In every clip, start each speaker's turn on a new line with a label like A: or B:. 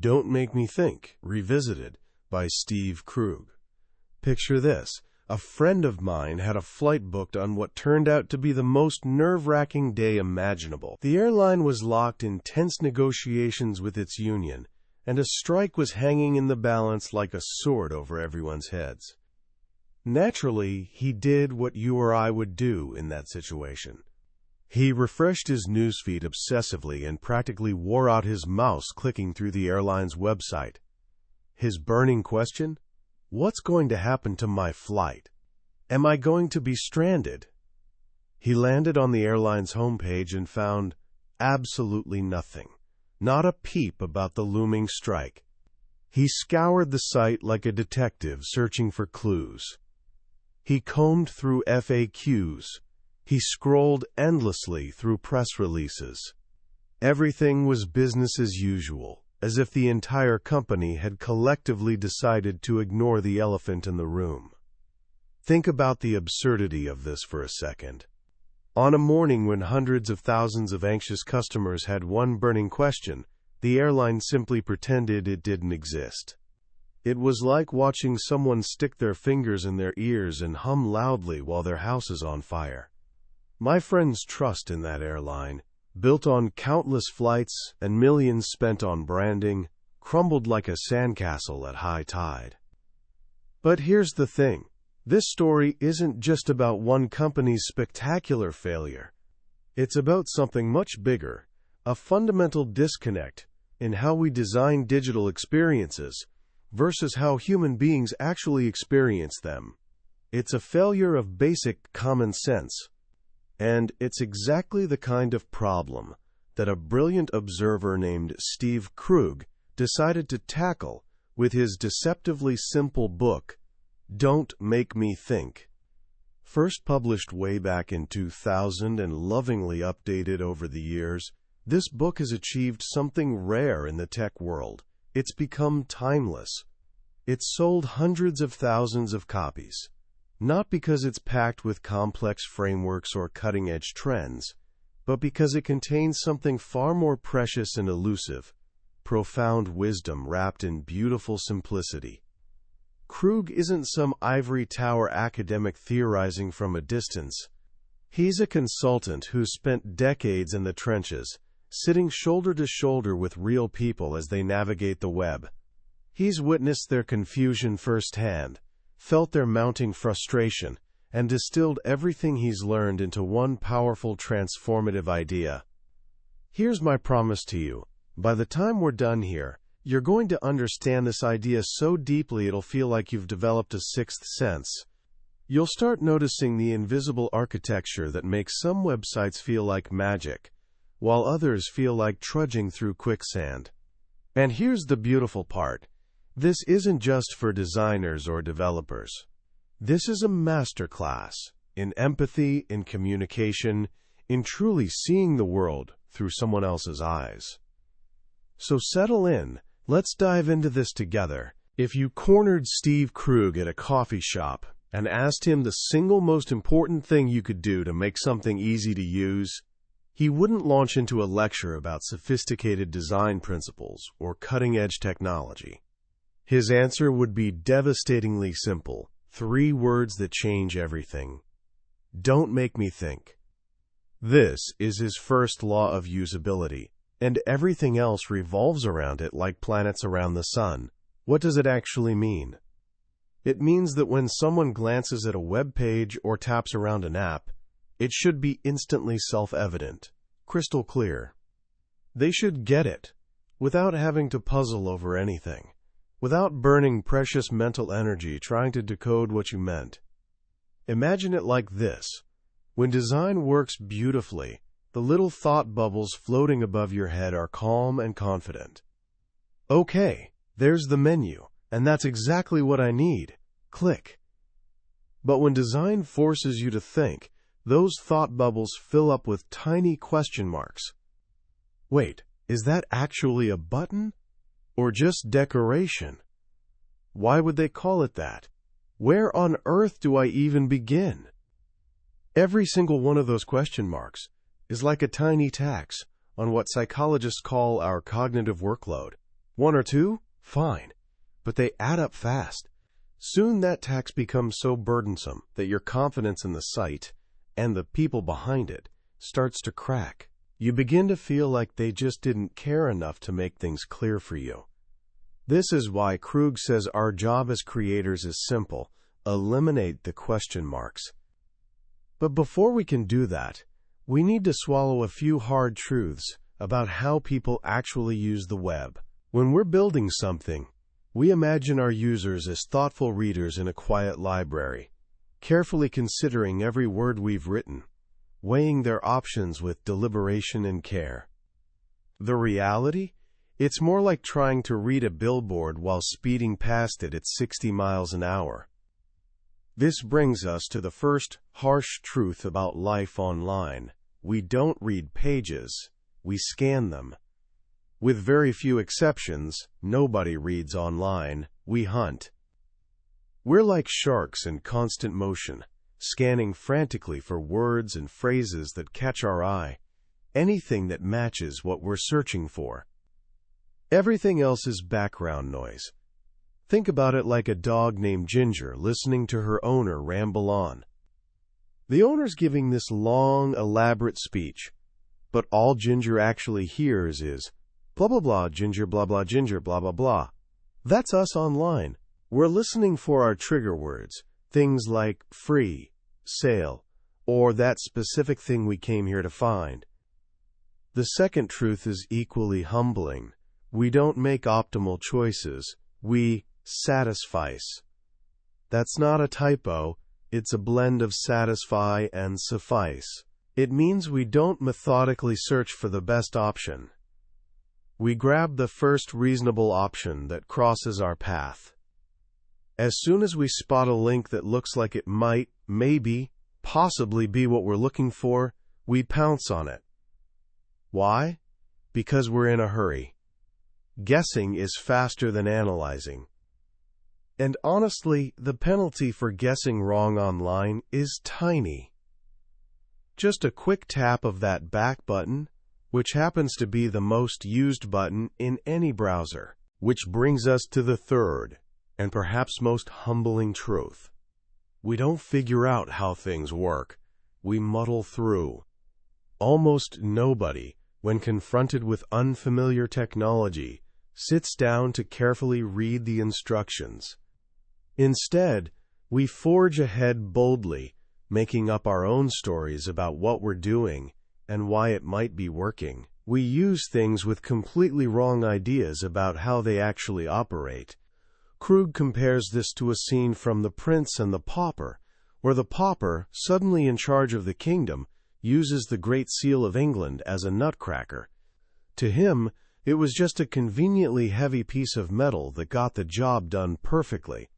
A: Don't Make Me Think, Revisited by Steve Krug. Picture this. A friend of mine had a flight booked on what turned out to be the most nerve-wracking day imaginable. The airline was locked in tense negotiations with its union, and a strike was hanging in the balance like a sword over everyone's heads. Naturally, he did what you or I would do in that situation. He refreshed his newsfeed obsessively and practically wore out his mouse clicking through the airline's website. His burning question? What's going to happen to my flight? Am I going to be stranded? He landed on the airline's homepage and found absolutely nothing. Not a peep about the looming strike. He scoured the site like a detective searching for clues. He combed through FAQs. He scrolled endlessly through press releases. Everything was business as usual, as if the entire company had collectively decided to ignore the elephant in the room. Think about the absurdity of this for a second. On a morning when hundreds of thousands of anxious customers had one burning question, the airline simply pretended it didn't exist. It was like watching someone stick their fingers in their ears and hum loudly while their house is on fire. My friend's trust in that airline, built on countless flights and millions spent on branding, crumbled like a sandcastle at high tide. But here's the thing. This story isn't just about one company's spectacular failure. It's about something much bigger, a fundamental disconnect in how we design digital experiences versus how human beings actually experience them. It's a failure of basic common sense. And it's exactly the kind of problem that a brilliant observer named Steve Krug decided to tackle with his deceptively simple book, Don't Make Me Think. First published way back in 2000 and lovingly updated over the years, this book has achieved something rare in the tech world. It's become timeless. It's sold hundreds of thousands of copies. Not because it's packed with complex frameworks or cutting-edge trends, but because it contains something far more precious and elusive, profound wisdom wrapped in beautiful simplicity. Krug isn't some ivory tower academic theorizing from a distance. He's a consultant who's spent decades in the trenches, sitting shoulder to shoulder with real people as they navigate the web. He's witnessed their confusion firsthand, felt their mounting frustration, and distilled everything he's learned into one powerful transformative idea. Here's my promise to you. By the time we're done here, you're going to understand this idea so deeply it'll feel like you've developed a sixth sense. You'll start noticing the invisible architecture that makes some websites feel like magic, while others feel like trudging through quicksand. And here's the beautiful part. This isn't just for designers or developers. This is a masterclass in empathy, in communication, in truly seeing the world through someone else's eyes. So settle in. Let's dive into this together. If you cornered Steve Krug at a coffee shop and asked him the single most important thing you could do to make something easy to use, he wouldn't launch into a lecture about sophisticated design principles or cutting-edge technology. His answer would be devastatingly simple. 3 words that change everything. Don't make me think. This is his first law of usability, and everything else revolves around it like planets around the sun. What does it actually mean? It means that when someone glances at a web page or taps around an app, it should be instantly self-evident, crystal clear. They should get it, without having to puzzle over anything. Without burning precious mental energy trying to decode what you meant. Imagine it like this. When design works beautifully, the little thought bubbles floating above your head are calm and confident. Okay, there's the menu, and that's exactly what I need. Click. But when design forces you to think, those thought bubbles fill up with tiny question marks. Wait, is that actually a button? Or just decoration? Why would they call it that? Where on earth do I even begin? Every single one of those question marks is like a tiny tax on what psychologists call our cognitive workload. One or two? Fine. But they add up fast. Soon that tax becomes so burdensome that your confidence in the site and the people behind it starts to crack. You begin to feel like they just didn't care enough to make things clear for you. This is why Krug says our job as creators is simple: eliminate the question marks. But before we can do that, we need to swallow a few hard truths about how people actually use the web. When we're building something, we imagine our users as thoughtful readers in a quiet library, carefully considering every word we've written, weighing their options with deliberation and care. The reality? It's more like trying to read a billboard while speeding past it at 60 miles an hour. This brings us to the first harsh truth about life online. We don't read pages, we scan them. With very few exceptions, nobody reads online, we hunt. We're like sharks in constant motion, scanning frantically for words and phrases that catch our eye, anything that matches what we're searching for. Everything else is background noise. Think about it like a dog named Ginger listening to her owner ramble on. The owner's giving this long, elaborate speech, but all Ginger actually hears is, blah blah blah, Ginger blah blah, Ginger blah blah blah. That's us online. We're listening for our trigger words, things like free, sale, or that specific thing we came here to find. The second truth is equally humbling. We don't make optimal choices, we satisfice. That's not a typo, it's a blend of satisfy and suffice. It means we don't methodically search for the best option. We grab the first reasonable option that crosses our path. As soon as we spot a link that looks like it might, maybe, possibly be what we're looking for, we pounce on it. Why? Because we're in a hurry. Guessing is faster than analyzing. And honestly, the penalty for guessing wrong online is tiny. Just a quick tap of that back button, which happens to be the most used button in any browser. Which brings us to the third, and perhaps most humbling truth. We don't figure out how things work. We muddle through. Almost nobody, when confronted with unfamiliar technology, sits down to carefully read the instructions. Instead, we forge ahead boldly, making up our own stories about what we're doing and why it might be working. We use things with completely wrong ideas about how they actually operate. Krug compares this to a scene from The Prince and the Pauper, where the pauper, suddenly in charge of the kingdom, uses the Great Seal of England as a nutcracker. To him, it was just a conveniently heavy piece of metal that got the job done perfectly.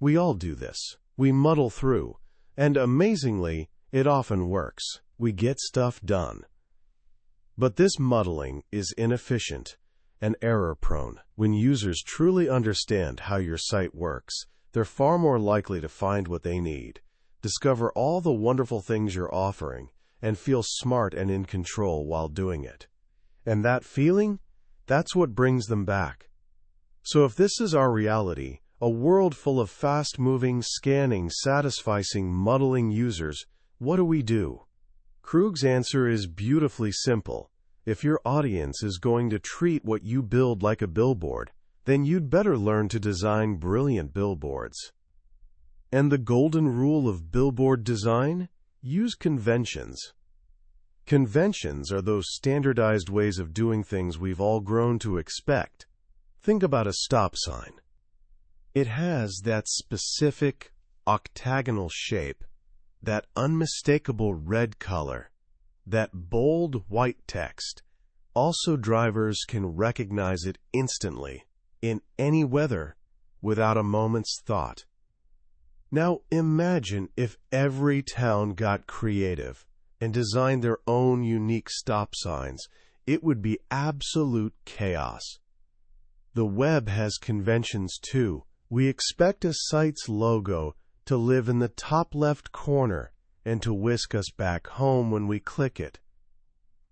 A: We all do this. We muddle through, and amazingly, it often works. We get stuff done. But this muddling is inefficient and error-prone. When users truly understand how your site works, they're far more likely to find what they need, discover all the wonderful things you're offering, and feel smart and in control while doing it. And that feeling, that's what brings them back. So if this is our reality, a world full of fast-moving, scanning, satisficing, muddling users, what do we do? Krug's answer is beautifully simple. If your audience is going to treat what you build like a billboard, then you'd better learn to design brilliant billboards. And the golden rule of billboard design? Use conventions. Conventions are those standardized ways of doing things we've all grown to expect. Think about a stop sign. It has that specific octagonal shape, that unmistakable red color, that bold white text. Also, drivers can recognize it instantly, in any weather, without a moment's thought. Now imagine if every town got creative and designed their own unique stop signs. It would be absolute chaos. The web has conventions too. We expect a site's logo to live in the top left corner and to whisk us back home when we click it.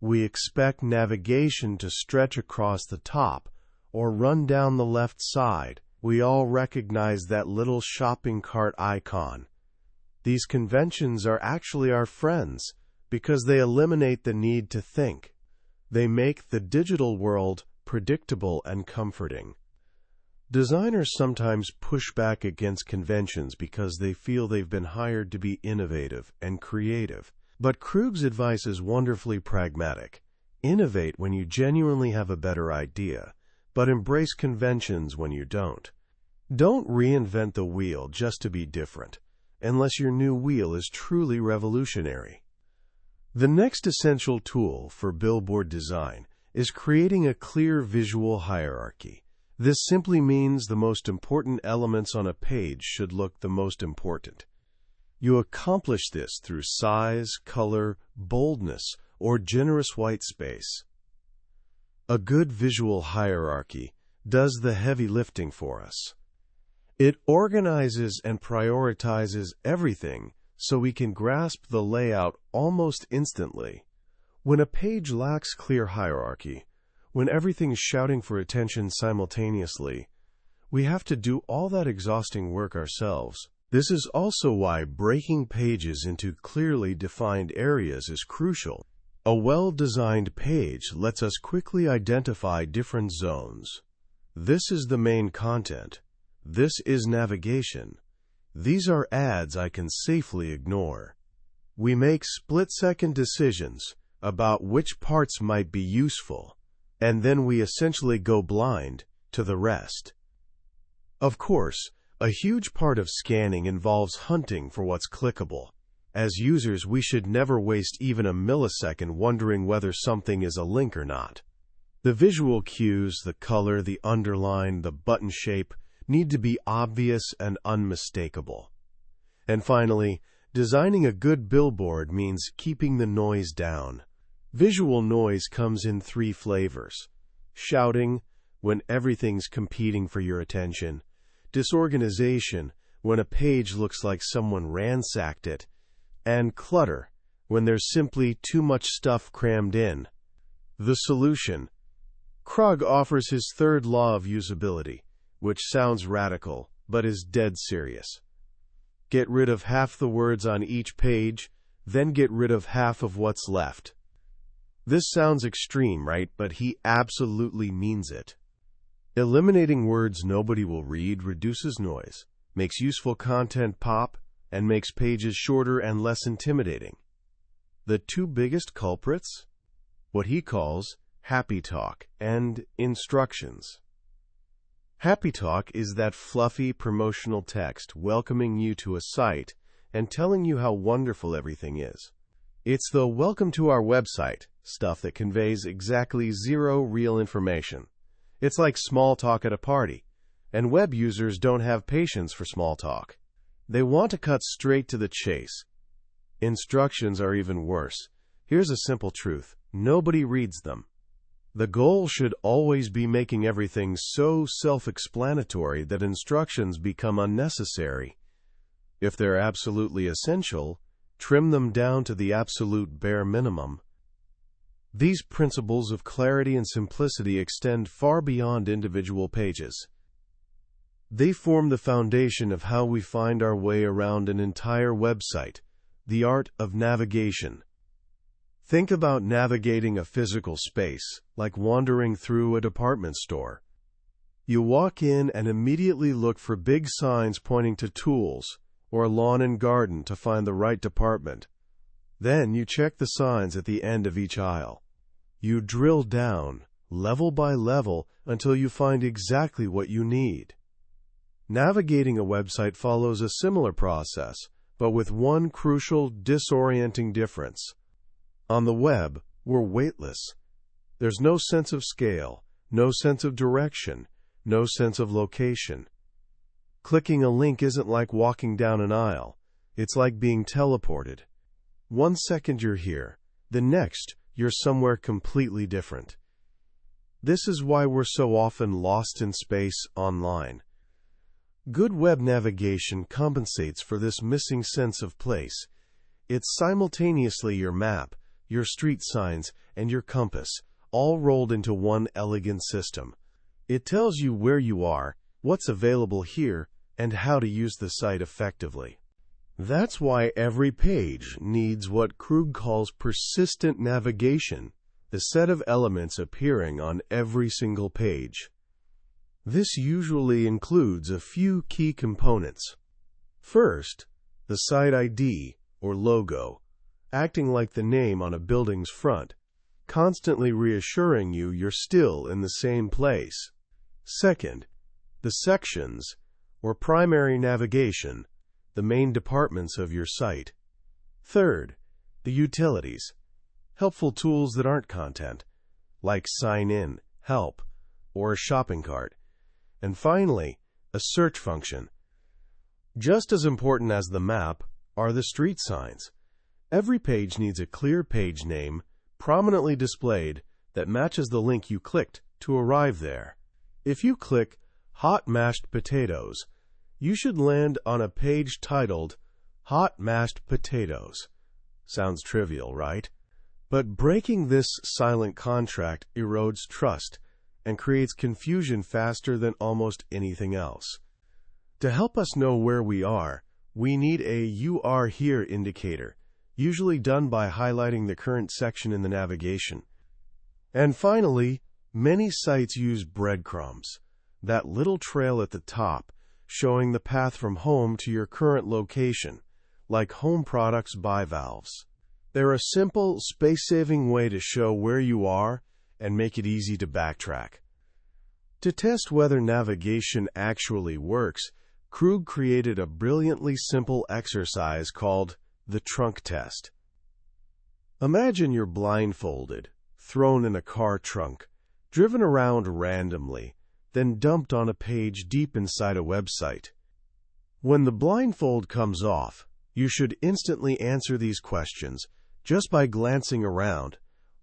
A: We expect navigation to stretch across the top, or run down the left side, we all recognize that little shopping cart icon. These conventions are actually our friends because they eliminate the need to think. They make the digital world predictable and comforting. Designers sometimes push back against conventions because they feel they've been hired to be innovative and creative. But Krug's advice is wonderfully pragmatic. Innovate when you genuinely have a better idea, but embrace conventions when you don't. Don't reinvent the wheel just to be different, unless your new wheel is truly revolutionary. The next essential tool for billboard design is creating a clear visual hierarchy. This simply means the most important elements on a page should look the most important. You accomplish this through size, color, boldness, or generous white space. A good visual hierarchy does the heavy lifting for us. It organizes and prioritizes everything so we can grasp the layout almost instantly. When a page lacks clear hierarchy, when everything's shouting for attention simultaneously, we have to do all that exhausting work ourselves. This is also why breaking pages into clearly defined areas is crucial. A well-designed page lets us quickly identify different zones. This is the main content. This is navigation. These are ads I can safely ignore. We make split-second decisions about which parts might be useful, and then we essentially go blind to the rest. Of course, a huge part of scanning involves hunting for what's clickable. As users, we should never waste even a millisecond wondering whether something is a link or not. The visual cues, the color, the underline, the button shape, need to be obvious and unmistakable. And finally, designing a good billboard means keeping the noise down. Visual noise comes in 3 flavors: shouting, when everything's competing for your attention; disorganization, when a page looks like someone ransacked it; and clutter, when there's simply too much stuff crammed in. The solution. Krug offers his third law of usability, which sounds radical, but is dead serious. Get rid of half the words on each page, then get rid of half of what's left. This sounds extreme, right? But he absolutely means it. Eliminating words nobody will read reduces noise, makes useful content pop, and makes pages shorter and less intimidating. The 2 biggest culprits? What he calls happy talk and instructions. Happy talk is that fluffy promotional text welcoming you to a site and telling you how wonderful everything is. It's the "welcome to our website" stuff that conveys exactly 0 real information. It's like small talk at a party, and web users don't have patience for small talk. They want to cut straight to the chase. Instructions are even worse. Here's a simple truth: nobody reads them. The goal should always be making everything so self-explanatory that instructions become unnecessary. If they're absolutely essential, trim them down to the absolute bare minimum. These principles of clarity and simplicity extend far beyond individual pages. They form the foundation of how we find our way around an entire website, the art of navigation. Think about navigating a physical space, like wandering through a department store. You walk in and immediately look for big signs pointing to tools, or lawn and garden to find the right department. Then you check the signs at the end of each aisle. You drill down, level by level, until you find exactly what you need. Navigating a website follows a similar process, but with one crucial, disorienting difference. On the web, we're weightless. There's no sense of scale, no sense of direction, no sense of location. Clicking a link isn't like walking down an aisle. It's like being teleported. 1 second you're here, the next you're somewhere completely different. This is why we're so often lost in space online. Good web navigation compensates for this missing sense of place. It's simultaneously your map, your street signs, and your compass, all rolled into one elegant system. It tells you where you are, what's available here, and how to use the site effectively. That's why every page needs what Krug calls persistent navigation, the set of elements appearing on every single page. This usually includes a few key components. First, the site ID, or logo, acting like the name on a building's front, constantly reassuring you you're still in the same place. Second, the sections, or primary navigation, the main departments of your site. Third, the utilities, helpful tools that aren't content, like sign in, help, or a shopping cart. And finally, a search function. Just as important as the map are the street signs. Every page needs a clear page name, prominently displayed, that matches the link you clicked to arrive there. If you click Hot Mashed Potatoes, you should land on a page titled Hot Mashed Potatoes. Sounds trivial, right? But breaking this silent contract erodes trust and creates confusion faster than almost anything else. To help us know where we are, we need a "You Are Here" indicator, usually done by highlighting the current section in the navigation. And finally, many sites use breadcrumbs, that little trail at the top, showing the path from home to your current location, like home products bivalves. They're a simple, space-saving way to show where you are and make it easy to backtrack. To test whether navigation actually works, Krug created a brilliantly simple exercise called the trunk test. Imagine you're blindfolded, thrown in a car trunk, driven around randomly, then dumped on a page deep inside a website. When the blindfold comes off, you should instantly answer these questions just by glancing around.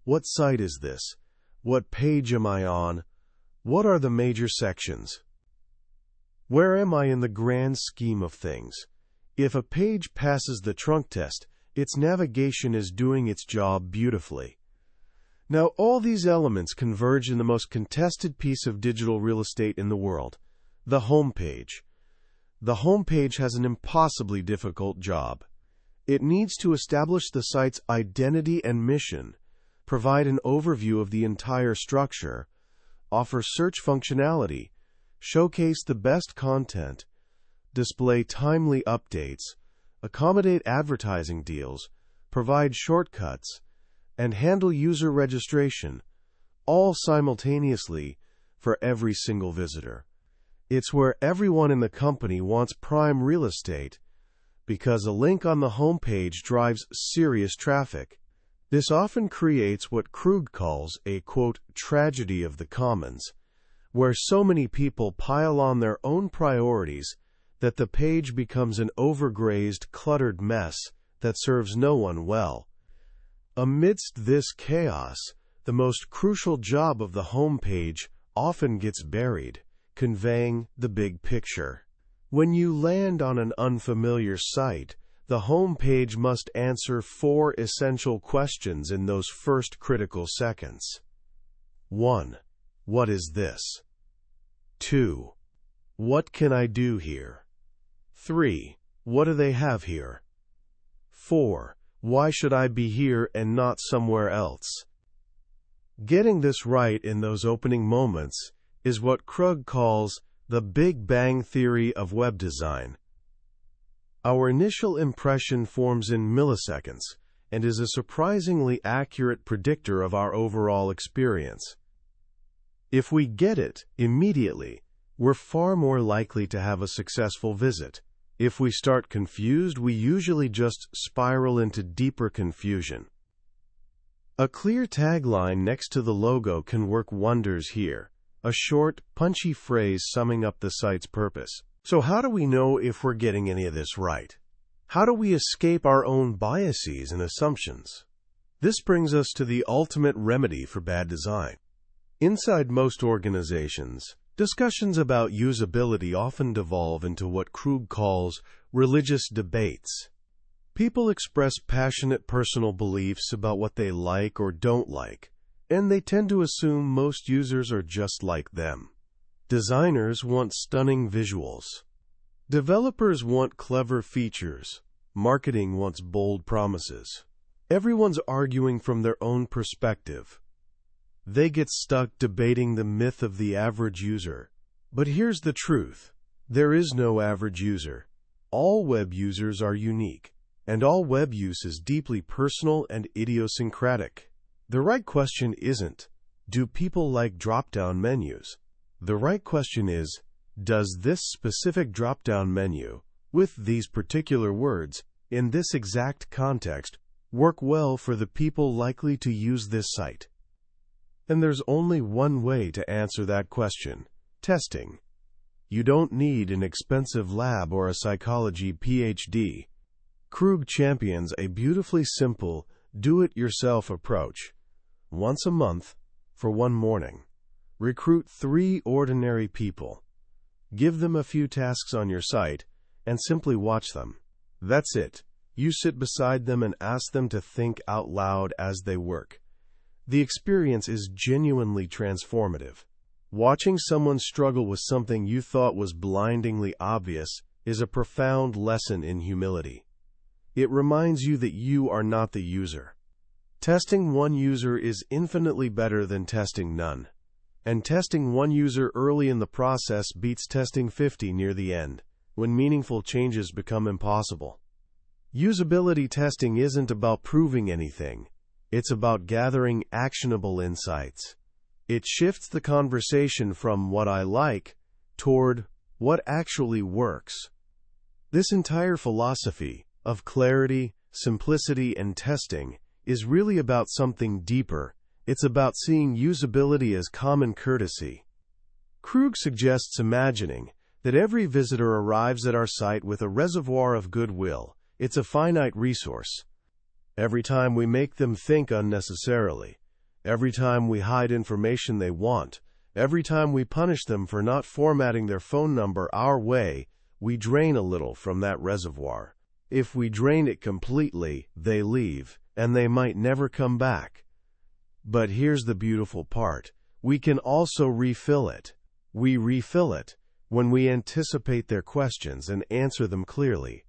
A: What site is this? What page am I on? What are the major sections? Where am I in the grand scheme of things? If a page passes the trunk test, its navigation is doing its job beautifully. Now, all these elements converge in the most contested piece of digital real estate in the world, the home page. The home page has an impossibly difficult job. It needs to establish the site's identity and mission, provide an overview of the entire structure, offer search functionality, showcase the best content, display timely updates, accommodate advertising deals, provide shortcuts, and handle user registration, all simultaneously for every single visitor. It's where everyone in the company wants prime real estate, because a link on the home page drives serious traffic. This often creates what Krug calls a, quote, tragedy of the commons, where so many people pile on their own priorities that the page becomes an overgrazed, cluttered mess that serves no one well. Amidst this chaos, the most crucial job of the home page often gets buried, conveying the big picture. When you land on an unfamiliar site, the home page must answer 4 essential questions in those first critical seconds. 1. What is this? 2. What can I do here? 3. What do they have here? 4. Why should I be here and not somewhere else? Getting this right in those opening moments is what Krug calls the Big Bang Theory of web design. Our initial impression forms in milliseconds and is a surprisingly accurate predictor of our overall experience. If we get it immediately, we're far more likely to have a successful visit. If we start confused, we usually just spiral into deeper confusion. A clear tagline next to the logo can work wonders here, a short, punchy phrase summing up the site's purpose. So how do we know if we're getting any of this right? How do we escape our own biases and assumptions? This brings us to the ultimate remedy for bad design. Inside most organizations, discussions about usability often devolve into what Krug calls religious debates. People express passionate personal beliefs about what they like or don't like, and they tend to assume most users are just like them. Designers want stunning visuals. Developers want clever features. Marketing wants bold promises. Everyone's arguing from their own perspective. They get stuck debating the myth of the average user. But here's the truth. There is no average user. All web users are unique, and all web use is deeply personal and idiosyncratic. The right question isn't, do people like drop-down menus? The right question is, does this specific drop-down menu, with these particular words, in this exact context, work well for the people likely to use this site? And there's only one way to answer that question: testing. You don't need an expensive lab or a psychology PhD. Krug champions a beautifully simple, do-it-yourself approach. Once a month, for one morning, recruit 3 ordinary people. Give them a few tasks on your site, and simply watch them. That's it. You sit beside them and ask them to think out loud as they work. The experience is genuinely transformative. Watching someone struggle with something you thought was blindingly obvious is a profound lesson in humility. It reminds you that you are not the user. Testing one user is infinitely better than testing none. And testing one user early in the process beats testing 50 near the end, when meaningful changes become impossible. Usability testing isn't about proving anything. It's about gathering actionable insights. It shifts the conversation from what I like toward what actually works. This entire philosophy of clarity, simplicity, and testing is really about something deeper. It's about seeing usability as common courtesy. Krug suggests imagining that every visitor arrives at our site with a reservoir of goodwill. It's a finite resource. Every time we make them think unnecessarily, every time we hide information they want, every time we punish them for not formatting their phone number our way, we drain a little from that reservoir. If we drain it completely, they leave, and they might never come back. But here's the beautiful part. We can also refill it. We refill it when we anticipate their questions and answer them clearly.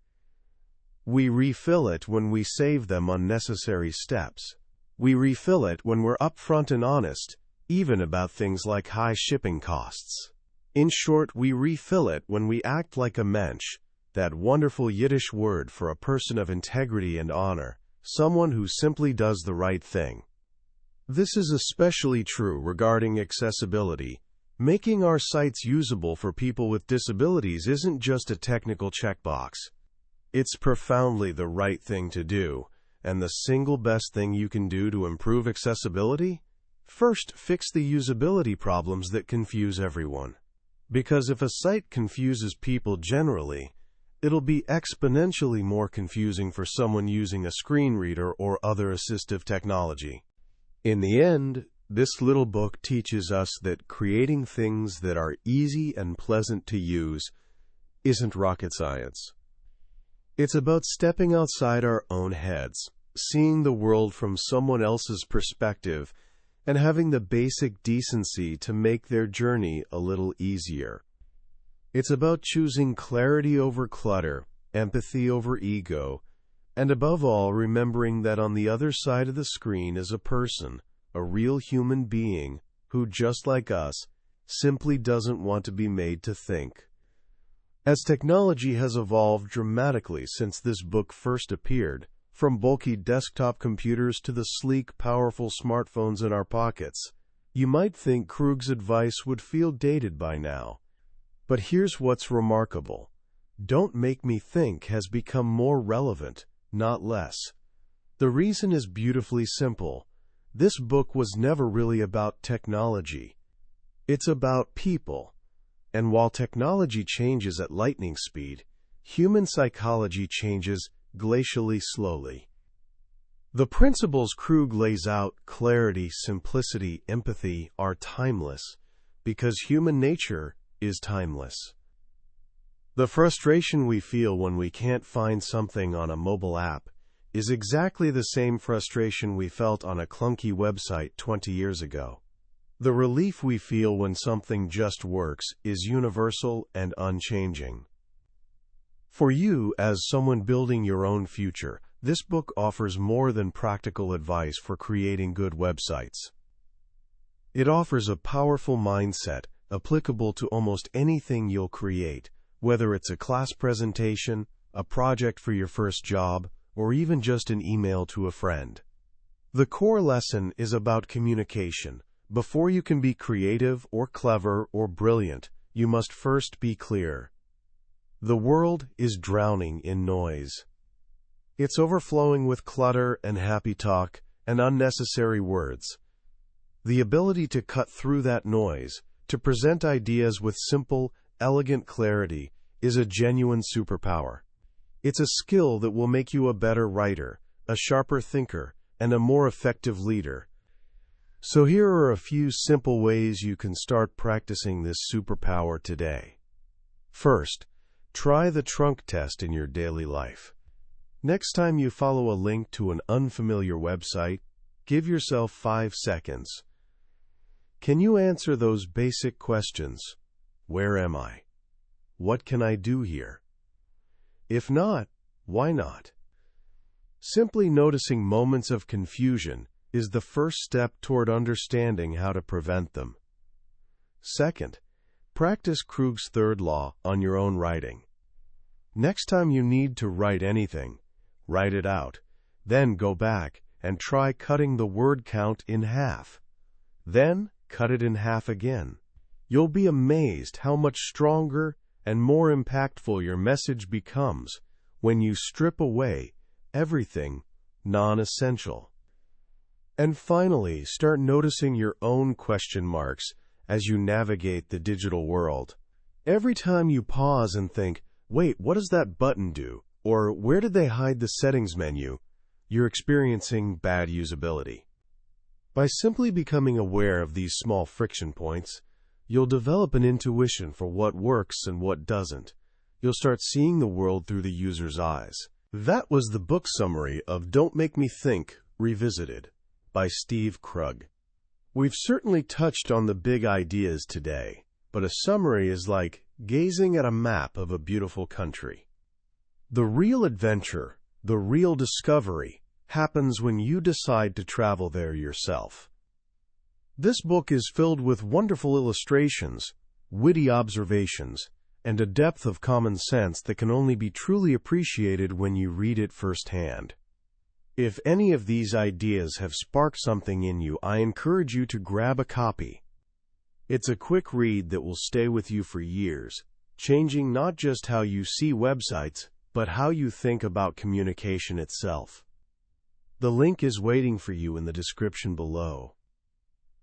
A: We refill it when we save them unnecessary steps. We refill it when we're upfront and honest, even about things like high shipping costs. In short, we refill it when we act like a mensch, that wonderful Yiddish word for a person of integrity and honor, someone who simply does the right thing. This is especially true regarding accessibility. Making our sites usable for people with disabilities isn't just a technical checkbox. It's profoundly the right thing to do, and the single best thing you can do to improve accessibility? First, fix the usability problems that confuse everyone. Because if a site confuses people generally, it'll be exponentially more confusing for someone using a screen reader or other assistive technology. In the end, this little book teaches us that creating things that are easy and pleasant to use isn't rocket science. It's about stepping outside our own heads, seeing the world from someone else's perspective, and having the basic decency to make their journey a little easier. It's about choosing clarity over clutter, empathy over ego, and above all, remembering that on the other side of the screen is a person, a real human being, who, just like us, simply doesn't want to be made to think. As technology has evolved dramatically since this book first appeared, from bulky desktop computers to the sleek, powerful smartphones in our pockets, you might think Krug's advice would feel dated by now. But here's what's remarkable. Don't Make Me Think has become more relevant, not less. The reason is beautifully simple. This book was never really about technology. It's about people. And while technology changes at lightning speed, human psychology changes glacially slowly. The principles Krug lays out, clarity, simplicity, empathy, are timeless, because human nature is timeless. The frustration we feel when we can't find something on a mobile app is exactly the same frustration we felt on a clunky website 20 years ago. The relief we feel when something just works is universal and unchanging. For you, as someone building your own future, this book offers more than practical advice for creating good websites. It offers a powerful mindset applicable to almost anything you'll create, whether it's a class presentation, a project for your first job, or even just an email to a friend. The core lesson is about communication. Before you can be creative or clever or brilliant, you must first be clear. The world is drowning in noise. It's overflowing with clutter and happy talk and unnecessary words. The ability to cut through that noise, to present ideas with simple, elegant clarity, is a genuine superpower. It's a skill that will make you a better writer, a sharper thinker, and a more effective leader. So here are a few simple ways you can start practicing this superpower today. First, try the trunk test in your daily life. Next time you follow a link to an unfamiliar website, give yourself 5 seconds. Can you answer those basic questions? Where am I? What can I do here? If not, why not? Simply noticing moments of confusion is the first step toward understanding how to prevent them. Second, practice Krug's third law on your own writing. Next time you need to write anything, write it out, then go back and try cutting the word count in half. Then cut it in half again. You'll be amazed how much stronger and more impactful your message becomes when you strip away everything non-essential. And finally, start noticing your own question marks as you navigate the digital world. Every time you pause and think, wait, what does that button do? Or where did they hide the settings menu? You're experiencing bad usability. By simply becoming aware of these small friction points, you'll develop an intuition for what works and what doesn't. You'll start seeing the world through the user's eyes. That was the book summary of Don't Make Me Think, Revisited, by Steve Krug. We've certainly touched on the big ideas today, but a summary is like gazing at a map of a beautiful country. The real adventure, the real discovery, happens when you decide to travel there yourself. This book is filled with wonderful illustrations, witty observations, and a depth of common sense that can only be truly appreciated when you read it firsthand. If any of these ideas have sparked something in you, I encourage you to grab a copy. It's a quick read that will stay with you for years, changing not just how you see websites, but how you think about communication itself. The link is waiting for you in the description below.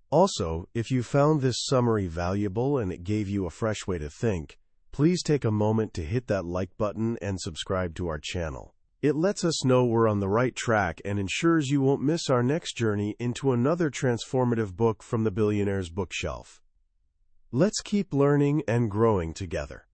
A: Also, if you found this summary valuable and it gave you a fresh way to think, please take a moment to hit that like button and subscribe to our channel. It lets us know we're on the right track and ensures you won't miss our next journey into another transformative book from the Billionaire's Bookshelf. Let's keep learning and growing together.